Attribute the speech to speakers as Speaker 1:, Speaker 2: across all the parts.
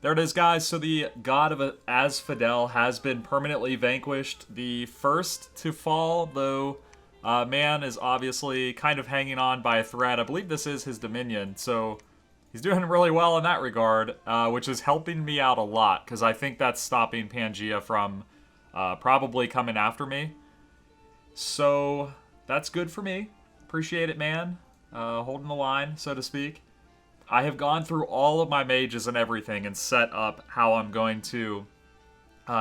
Speaker 1: There it is, guys. So the god of Asphodel has been permanently vanquished. The first to fall, though, man is obviously kind of hanging on by a thread. I believe this is his dominion, so he's doing really well in that regard, which is helping me out a lot, because I think that's stopping Pangaea from probably coming after me. So that's good for me. Appreciate it, man. Holding the line, so to speak. I have gone through all of my mages and everything and set up how I'm going to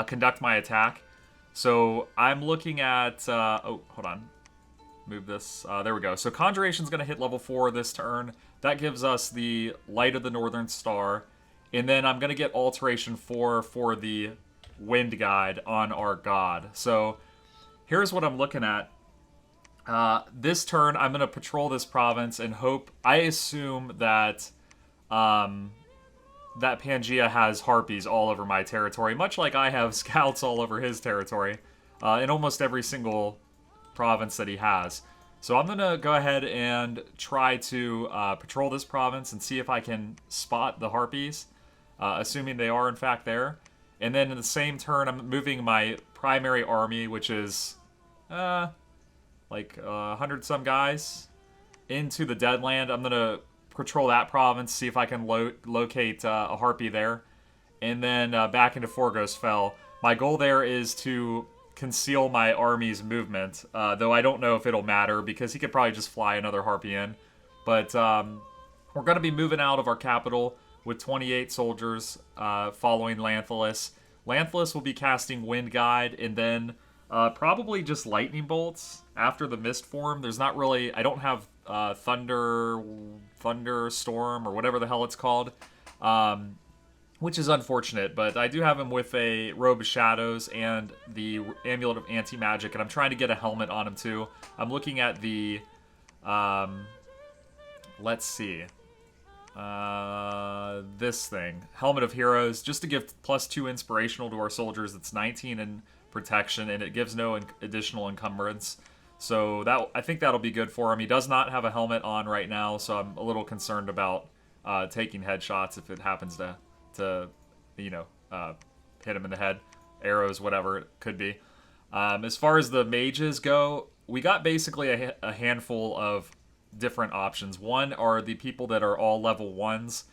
Speaker 1: conduct my attack. So I'm looking at... oh, hold on. Move this. There we go. So Conjuration's going to hit level 4 this turn. That gives us the Light of the Northern Star. And then I'm going to get Alteration 4 for the Wind Guide on our god. So here's what I'm looking at. This turn, I'm going to patrol this province and hope... I assume that... that Pangaea has harpies all over my territory, much like I have scouts all over his territory, in almost every single province that he has. So I'm going to go ahead and try to patrol this province and see if I can spot the harpies, assuming they are in fact there. And then in the same turn, I'm moving my primary army, which is like 100-some guys, into the Deadland. I'm going to patrol that province, see if I can locate a harpy there. And then back into Arcoscephale. My goal there is to conceal my army's movement, though I don't know if it'll matter, because he could probably just fly another harpy in. But we're going to be moving out of our capital with 28 soldiers following Lanthalus. Lanthalus will be casting Wind Guide, and then probably just lightning bolts after the mist form. There's not really... I don't have Thunderstorm, or whatever the hell it's called, which is unfortunate, but I do have him with a Robe of Shadows and the Amulet of Anti-Magic, and I'm trying to get a helmet on him too. I'm looking at the, let's see, this thing, Helmet of Heroes, just to give +2 inspirational to our soldiers. It's 19 in protection, and it gives no additional encumbrance. So that, I think that'll be good for him. He does not have a helmet on right now, so I'm a little concerned about taking headshots if it happens to hit him in the head. Arrows, whatever it could be. As far as the mages go, we got basically a handful of different options. One are the people that are all level 1s,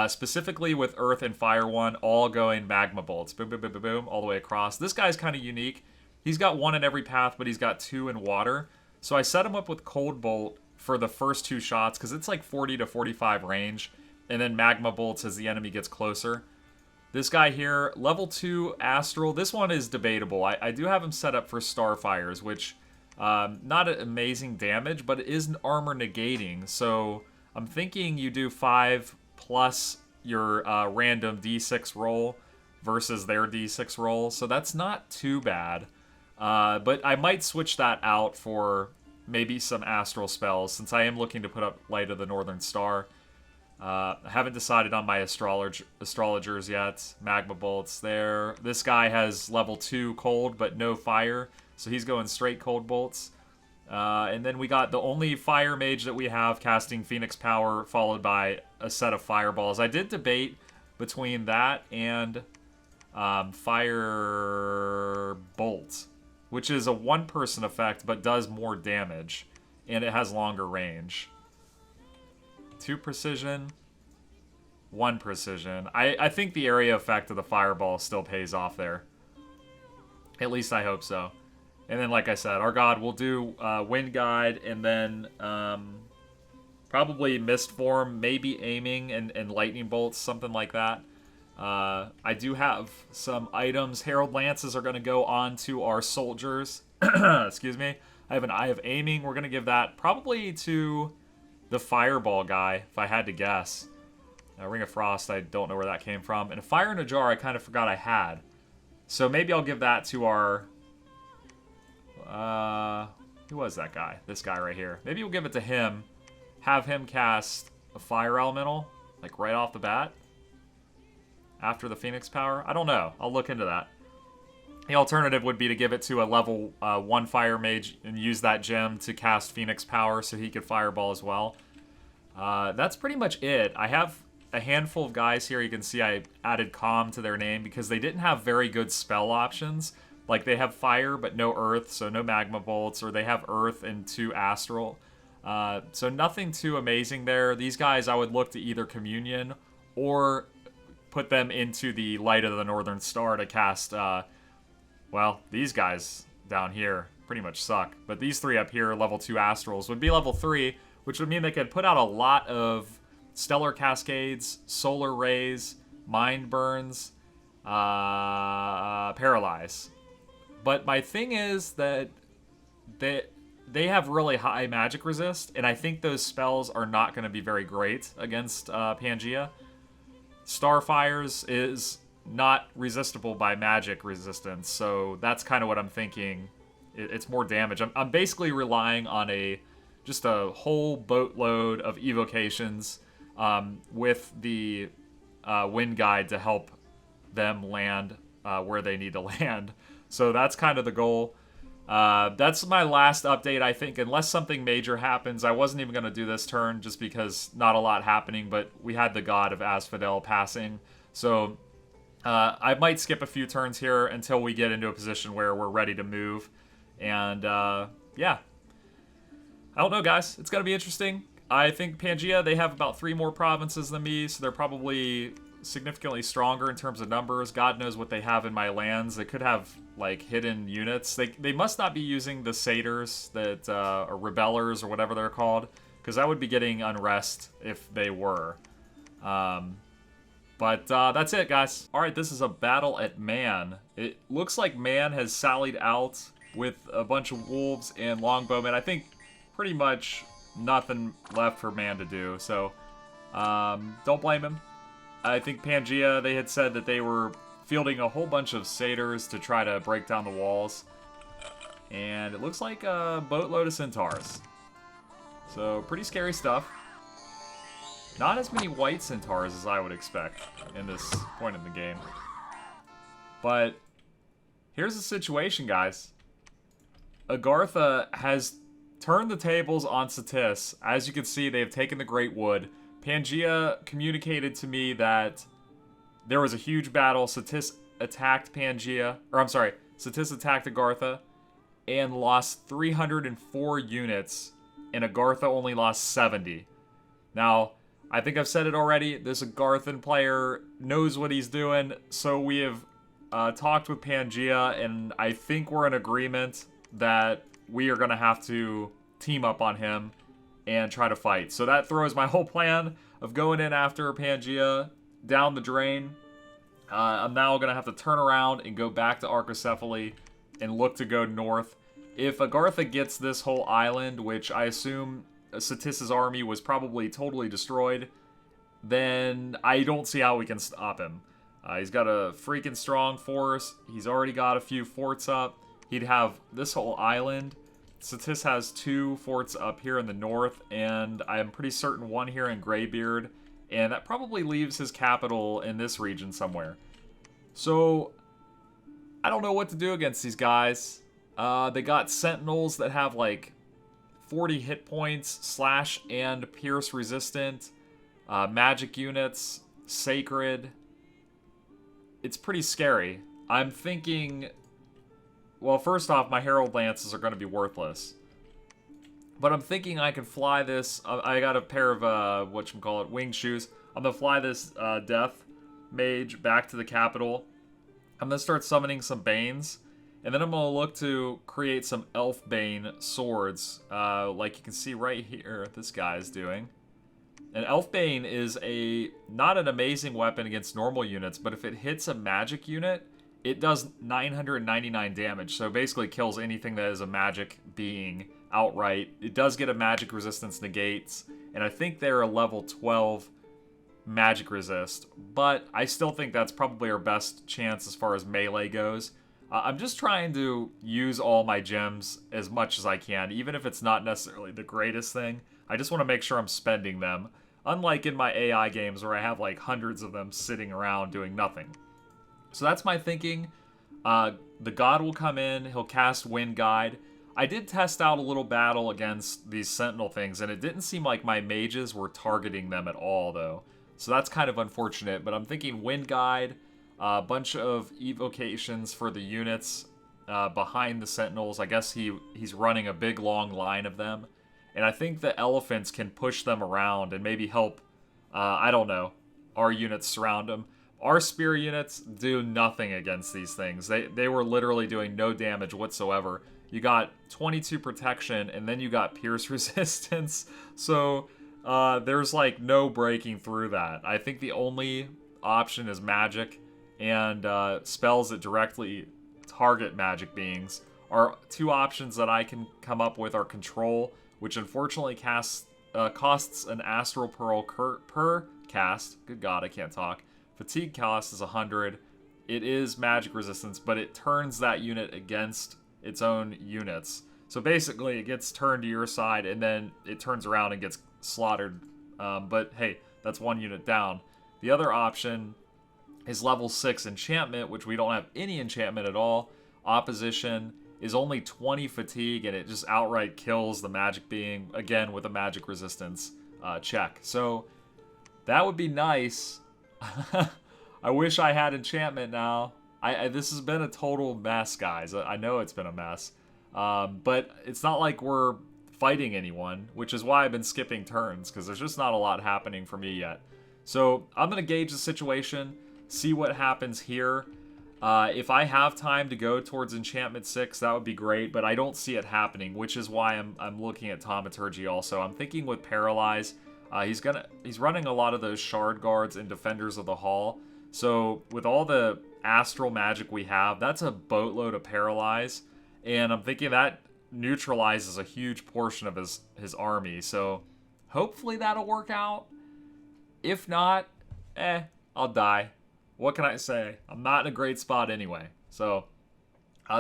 Speaker 1: specifically with Earth and Fire 1, all going Magma Bolts. Boom, boom, boom, boom, boom, all the way across. This guy's kind of unique. He's got 1 in every path, but he's got 2 in water. So I set him up with Cold Bolt for the first 2 shots, because it's like 40 to 45 range, and then Magma Bolts as the enemy gets closer. This guy here, level 2 Astral. This one is debatable. I do have him set up for Starfires, which, not amazing damage, but it is an armor negating. So I'm thinking you do 5 plus your random D6 roll versus their D6 roll. So that's not too bad. But I might switch that out for maybe some astral spells, since I am looking to put up Light of the Northern Star. I haven't decided on my astrologers yet. Magma Bolts there. This guy has level 2 cold, but no fire, so he's going straight Cold Bolts. And then we got the only fire mage that we have casting Phoenix Power, followed by a set of fireballs. I did debate between that and Fire Bolt, which is a 1-person effect, but does more damage, and it has longer range. 2 precision, 1 precision. I think the area effect of the fireball still pays off there. At least I hope so. And then, like I said, our god will do Wind Guide, and then probably Mist Form, maybe aiming and Lightning Bolts, something like that. I do have some items. Herald Lances are going to go on to our soldiers. Excuse me. I have an Eye of Aiming. We're going to give that probably to the Fireball guy, if I had to guess. Ring of Frost, I don't know where that came from. And a Fire in a Jar, I kind of forgot I had. So maybe I'll give that to our... who was that guy? This guy right here. Maybe we'll give it to him. Have him cast a Fire Elemental, like right off the bat, after the Phoenix Power. I don't know. I'll look into that. The alternative would be to give it to a level 1 Fire Mage and use that gem to cast Phoenix Power so he could Fireball as well. That's pretty much it. I have a handful of guys here. You can see I added calm to their name because they didn't have very good spell options. Like, they have fire but no earth, so no magma bolts, or they have earth and 2 astral. So nothing too amazing there. These guys I would look to either communion or put them into the Light of the Northern Star to cast, well, these guys down here pretty much suck. But these 3 up here, level 2 astrals, would be level 3, which would mean they could put out a lot of stellar cascades, solar rays, mind burns, paralyze. But my thing is that they have really high magic resist, and I think those spells are not going to be very great against Pangaea. Starfires is not resistible by magic resistance, so that's kind of what I'm thinking. It's more damage. I'm basically relying on just a whole boatload of evocations with the wind guide to help them land where they need to land. So that's kind of the goal. That's my last update, I think, unless something major happens. I wasn't even going to do this turn just because not a lot happening, but we had the god of Asphodel passing. So I might skip a few turns here until we get into a position where we're ready to move. And yeah. I don't know, guys. It's going to be interesting. I think Pangaea, they have about 3 more provinces than me, so they're probably significantly stronger in terms of numbers. God knows what they have in my lands. They could have, like, hidden units. They must not be using the satyrs that or rebellers or whatever they're called, because I would be getting unrest if they were. But that's it, guys. All right, this is a battle at Man. It looks like Man has sallied out with a bunch of wolves and longbowmen. I think pretty much nothing left for Man to do, so don't blame him. I think Pangaea, they had said that they were fielding a whole bunch of satyrs to try to break down the walls. And it looks like a boatload of centaurs. So, pretty scary stuff. Not as many white centaurs as I would expect in this point in the game. But here's the situation, guys. Agartha has turned the tables on Satis. As you can see, they have taken the Great Wood. Pangaea communicated to me that there was a huge battle. Satis attacked Pangaea, or I'm sorry, Satis attacked Agartha and lost 304 units, and Agartha only lost 70. Now, I think I've said it already, this Agarthan player knows what he's doing, so we have talked with Pangaea, and I think we're in agreement that we are going to have to team up on him and try to fight. So that throws my whole plan of going in after Pangaea down the drain. I'm now going to have to turn around and go back to Arcoscephale and look to go north. If Agartha gets this whole island, which I assume Satis's army was probably totally destroyed, then I don't see how we can stop him. He's got a freaking strong force. He's already got a few forts up. He'd have this whole island. Satis has 2 forts up here in the north, and I'm pretty certain 1 here in Greybeard, and that probably leaves his capital in this region somewhere. So, I don't know what to do against these guys. They got sentinels that have like 40 hit points, slash and pierce resistant, magic units, sacred. It's pretty scary. I'm thinking, well, first off, my Herald Lances are going to be worthless. But I'm thinking I can fly this. I got a pair of, whatchamacallit, winged shoes. I'm going to fly this Death Mage back to the capital. I'm going to start summoning some Banes. And then I'm going to look to create some Elf Bane swords. Like you can see right here, this guy's doing. And Elf Bane is not an amazing weapon against normal units, but if it hits a magic unit, it does 999 damage. So it basically kills anything that is a magic being outright. It does get a magic resistance negates, and I think they're a level 12 magic resist, but I still think that's probably our best chance as far as melee goes. I'm just trying to use all my gems as much as I can, even if it's not necessarily the greatest thing. I just want to make sure I'm spending them, unlike in my AI games where I have like hundreds of them sitting around doing nothing. So that's my thinking. The god will come in, he'll cast Wind Guide. I did test out a little battle against these sentinel things, and it didn't seem like my mages were targeting them at all, though. So that's kind of unfortunate, but I'm thinking Wind Guide, a bunch of evocations for the units behind the Sentinels. I guess he's running a big long line of them. And I think the elephants can push them around and maybe help, I don't know, our units surround them. Our spear units do nothing against these things. They were literally doing no damage whatsoever. You got 22 protection, and then you got pierce resistance. So there's like no breaking through that. I think the only option is magic, and spells that directly target magic beings. Are two options that I can come up with are control, which unfortunately costs an astral pearl per cast. Good God, I can't talk. Fatigue cost is 100. It is magic resistance, but it turns that unit against its own units. So basically, it gets turned to your side, and then it turns around and gets slaughtered. But hey, that's one unit down. The other option is level 6 enchantment, which we don't have any enchantment at all. Opposition is only 20 fatigue, and it just outright kills the magic being, again, with a magic resistance check. So that would be nice. I wish I had enchantment now. This has been a total mess, guys. I know it's been a mess. But it's not like we're fighting anyone, which is why I've been skipping turns, because there's just not a lot happening for me yet. So I'm going to gauge the situation, see what happens here. If I have time to go towards Enchantment 6, that would be great, but I don't see it happening, which is why I'm looking at Thaumaturgy also. I'm thinking with Paralyze, he's running a lot of those Shard Guards and Defenders of the Hall. So with all the astral magic we have, that's a boatload of Paralyze, and I'm thinking that neutralizes a huge portion of his army. So hopefully that'll work out. If not, I'll die. What can I say? I'm not in a great spot anyway. So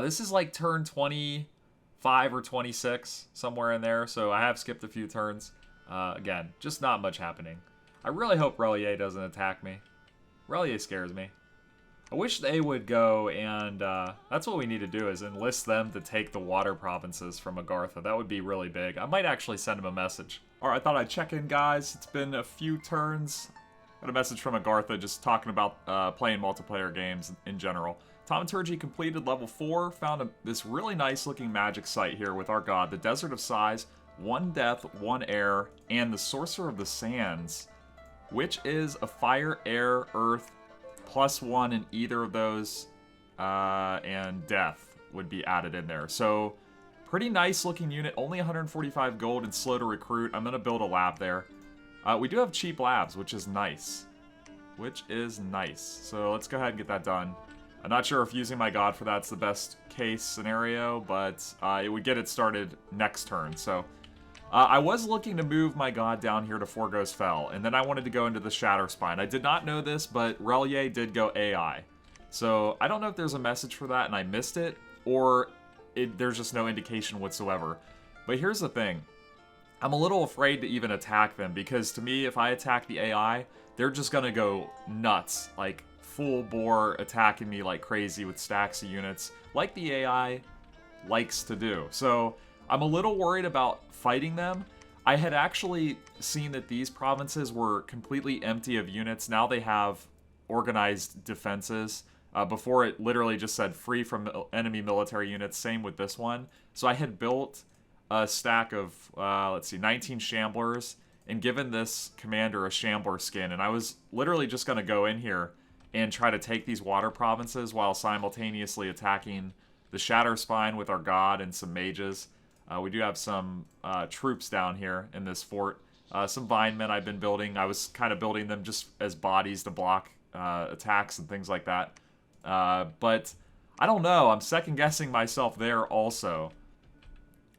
Speaker 1: this is like turn 25 or 26, somewhere in there. So I have skipped a few turns. Again, just not much happening. I really hope Rl'yeh doesn't attack me. Rl'yeh scares me. I wish they would go and, that's what we need to do, is enlist them to take the water provinces from Agartha. That would be really big. I might actually send him a message. Alright, I thought I'd check in, guys. It's been a few turns. Got a message from Agartha just talking about playing multiplayer games in general. Thaumaturgy completed level 4. Found this really nice looking magic site here with our god. The Desert of Sighs, 1 death, 1 air, and the Sorcerer of the Sands, which is a fire, air, earth, +1 in either of those, and death would be added in there. So, pretty nice looking unit, only 145 gold and slow to recruit. I'm going to build a lab there. We do have cheap labs, which is nice. So let's go ahead and get that done. I'm not sure if using my god for that's the best case scenario, but it would get it started next turn. So I was looking to move my god down here to Arcoscephale, and then I wanted to go into the Shatter Spine. I did not know this, but Rl'yeh did go AI. So I don't know if there's a message for that and I missed it, or there's just no indication whatsoever. But here's the thing. I'm a little afraid to even attack them, because to me, if I attack the AI, they're just gonna go nuts, like full bore attacking me like crazy with stacks of units, like the AI likes to do. So I'm a little worried about fighting them. I had actually seen that these provinces were completely empty of units. Now they have organized defenses. Before it literally just said free from enemy military units, same with this one. So I had built a stack of, 19 Shamblers, and given this commander a Shambler skin, and I was literally just going to go in here and try to take these water provinces while simultaneously attacking the Shatter Spine with our god and some mages. We do have some troops down here in this fort. Some Vinemen I've been building. I was kind of building them just as bodies to block attacks and things like that. But I don't know. I'm second-guessing myself there also.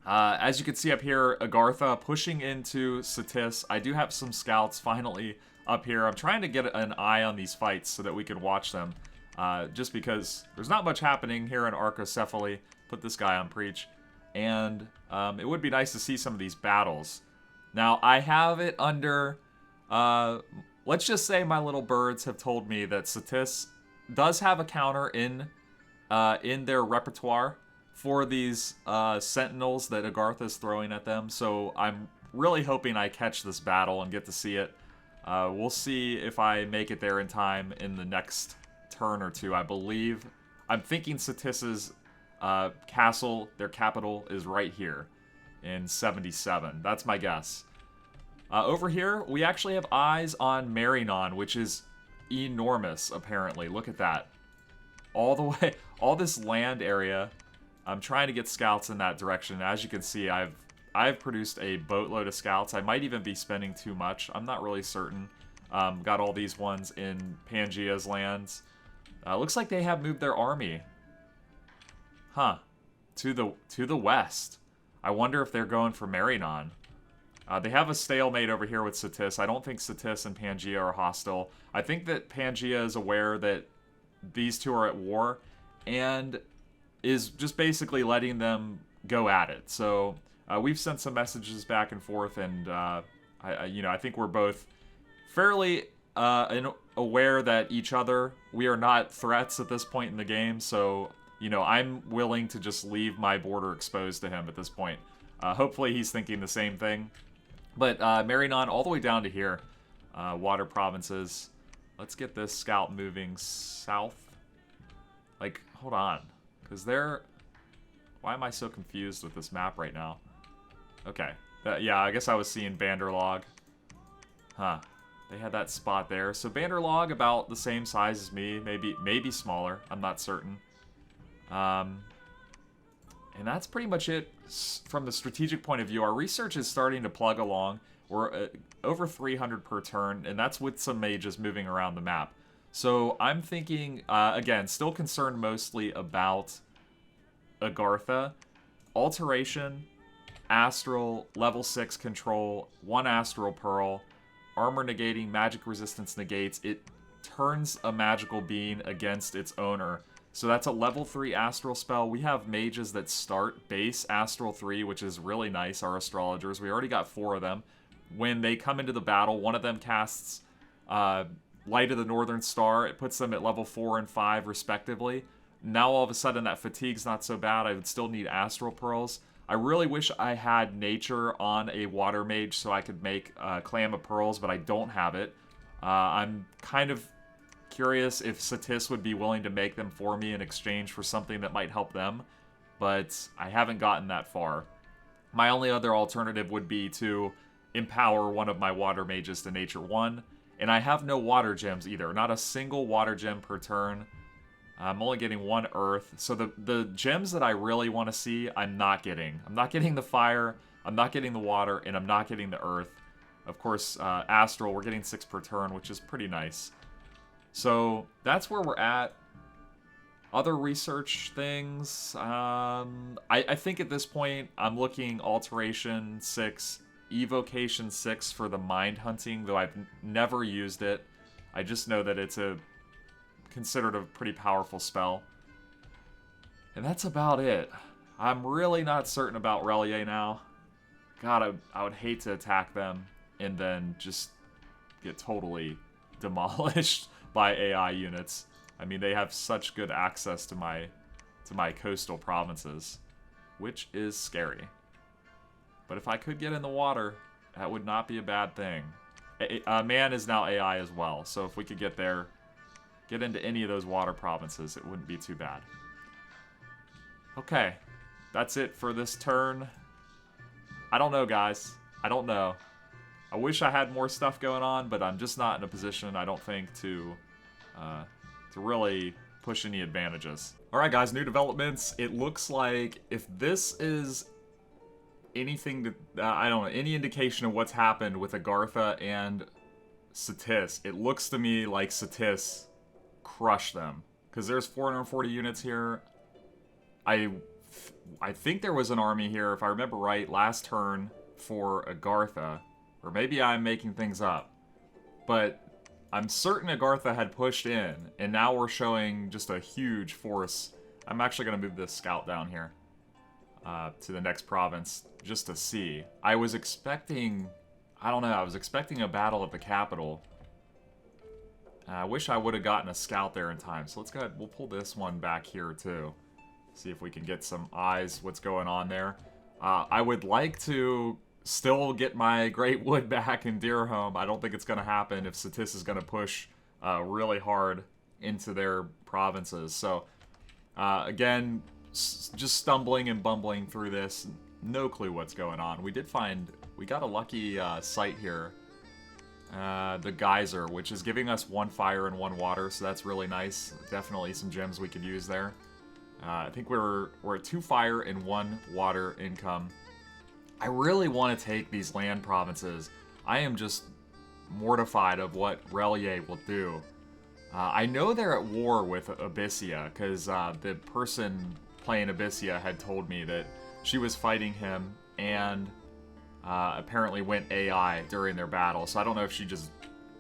Speaker 1: As you can see up here, Agartha pushing into Satis. I do have some scouts finally up here. I'm trying to get an eye on these fights so that we can watch them. Just because there's not much happening here in Arcoscephale. Put this guy on Preach. And it would be nice to see some of these battles. Now, I have it under... let's just say my little birds have told me that Satis does have a counter in their repertoire for these sentinels that Agartha is throwing at them. So I'm really hoping I catch this battle and get to see it. We'll see if I make it there in time in the next turn or two. I believe, I'm thinking Satis's castle, their capital, is right here in 77. That's my guess. Over here, we actually have eyes on Marignon, which is enormous, apparently. Look at that. All the way, all this land area. I'm trying to get scouts in that direction. As you can see, I've produced a boatload of scouts. I might even be spending too much. I'm not really certain. Got all these ones in Pangaea's lands. Looks like they have moved their army. Huh. To the west. I wonder if they're going for Marignon. They have a stalemate over here with Satis. I don't think Satis and Pangaea are hostile. I think that Pangaea is aware that these two are at war and is just basically letting them go at it. So we've sent some messages back and forth, and I think we're both fairly aware that we are not threats at this point in the game. So I'm willing to just leave my border exposed to him at this point. Hopefully he's thinking the same thing. But Marignon all the way down to here. Water provinces. Let's get this scout moving south. Like, hold on. Because why am I so confused with this map right now? Okay. Yeah, I guess I was seeing Bandar Log. Huh. They had that spot there. So Bandar Log about the same size as me. Maybe smaller. I'm not certain. And that's pretty much it from the strategic point of view. Our research is starting to plug along. We're over 300 per turn, and that's with some mages moving around the map. So I'm thinking, again, still concerned mostly about Agartha. Alteration, Astral, level 6 control, 1 Astral Pearl, armor negating, magic resistance negates. It turns a magical being against its owner. So that's a level 3 Astral spell. We have mages that start base Astral 3, which is really nice, our astrologers. We already got 4 of them. When they come into the battle, one of them casts Light of the Northern Star. It puts them at level 4 and 5, respectively. Now, all of a sudden, that fatigue's not so bad. I would still need Astral Pearls. I really wish I had Nature on a Water Mage so I could make Clam of Pearls, but I don't have it. I'm kind of curious if Satis would be willing to make them for me in exchange for something that might help them, but I haven't gotten that far. My only other alternative would be to empower one of my water mages to Nature 1, and I have no water gems either. Not a single water gem per turn. I'm only getting 1 earth, so the gems that I really want to see, I'm not getting. I'm not getting the fire, I'm not getting the water, and I'm not getting the earth. Of course, Astral, we're getting 6 per turn, which is pretty nice. So that's where we're at. Other research things. I think at this point I'm looking Alteration 6, Evocation 6 for the Mind Hunting, though I've never used it. I just know that it's considered a pretty powerful spell. And that's about it. I'm really not certain about Rl'yeh now. God, I would hate to attack them and then just get totally demolished by AI units. I mean, they have such good access to my coastal provinces, which is scary. But if I could get in the water, that would not be a bad thing. Man is now AI as well, so if we could get into any of those water provinces, it wouldn't be too bad. Okay, that's it for this turn. I don't know, guys. I don't know. I wish I had more stuff going on, but I'm just not in a position, I don't think, to really push any advantages. Alright guys, new developments. It looks like if this is anything that, I don't know, any indication of what's happened with Agartha and Satis, it looks to me like Satis crushed them. Because there's 440 units here. I think there was an army here, if I remember right, last turn for Agartha. Or maybe I'm making things up. But I'm certain Agartha had pushed in, and now we're showing just a huge force. I'm actually going to move this scout down here to the next province just to see. I was expecting, I don't know, I was expecting a battle at the capital. I wish I would have gotten a scout there in time. So let's go ahead, we'll pull this one back here too. See if we can get some eyes what's going on there. I would like to still get my Great Wood back in Deerhome. I don't think it's going to happen if Satis is going to push really hard into their provinces. So, again, just stumbling and bumbling through this. No clue what's going on. We got a lucky site here. The Geyser, which is giving us 1 fire and 1 water, so that's really nice. Definitely some gems we could use there. I think we're at 2 fire and 1 water income. I really want to take these land provinces. I am just mortified of what Rl'yeh will do. I know they're at war with Abysia, because the person playing Abysia had told me that she was fighting him and apparently went AI during their battle. So I don't know if she just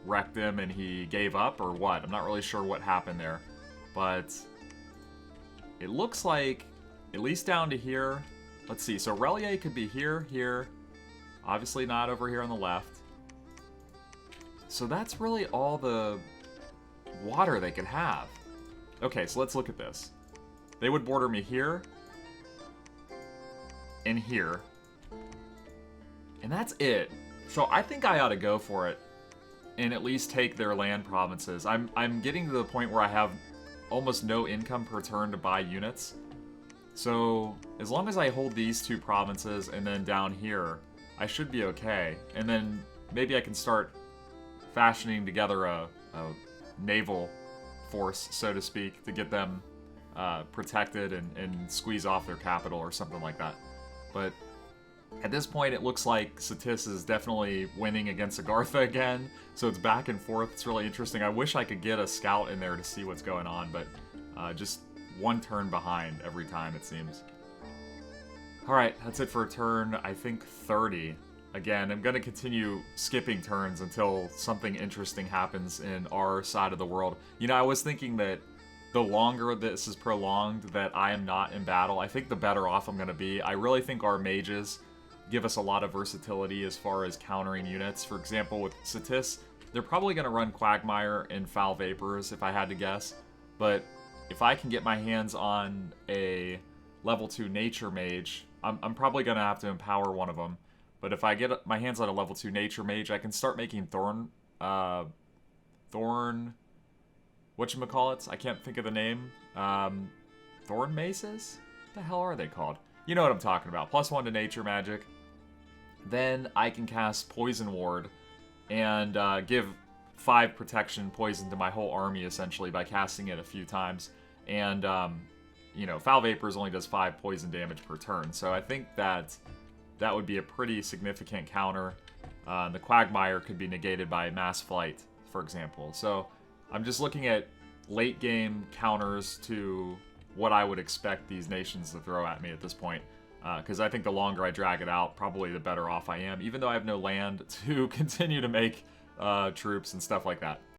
Speaker 1: wrecked him and he gave up or what. I'm not really sure what happened there. But it looks like, at least down to here, let's see. So Rl'yeh could be here, here. Obviously not over here on the left. So that's really all the water they could have. Okay, so let's look at this. They would border me here and here. And that's it. So I think I ought to go for it and at least take their land provinces. I'm getting to the point where I have almost no income per turn to buy units. So as long as I hold these 2 provinces and then down here, I should be okay. And then maybe I can start fashioning together a naval force, so to speak, to get them protected and squeeze off their capital or something like that. But at this point, it looks like Satis is definitely winning against Agartha again, so it's back and forth. It's really interesting. I wish I could get a scout in there to see what's going on, but just 1 turn behind every time, it seems. Alright, that's it for turn, I think, 30. Again, I'm going to continue skipping turns until something interesting happens in our side of the world. You know, I was thinking that the longer this is prolonged, that I am not in battle, I think the better off I'm going to be. I really think our mages give us a lot of versatility as far as countering units. For example, with Satis, they're probably going to run Quagmire and Foul Vapors, if I had to guess. But if I can get my hands on a level 2 Nature Mage, I'm probably going to have to empower one of them. But if I get my hands on a level 2 Nature Mage, I can start making Thorn, whatchamacallits? I can't think of the name. Thorn Maces? What the hell are they called? You know what I'm talking about. +1 to Nature Magic. Then I can cast Poison Ward and give 5 protection poison to my whole army, essentially, by casting it a few times. And, you know, Foul Vapors only does 5 poison damage per turn. So I think that would be a pretty significant counter. The Quagmire could be negated by Mass Flight, for example. So I'm just looking at late game counters to what I would expect these nations to throw at me at this point. Because I think the longer I drag it out, probably the better off I am, even though I have no land to continue to make troops and stuff like that.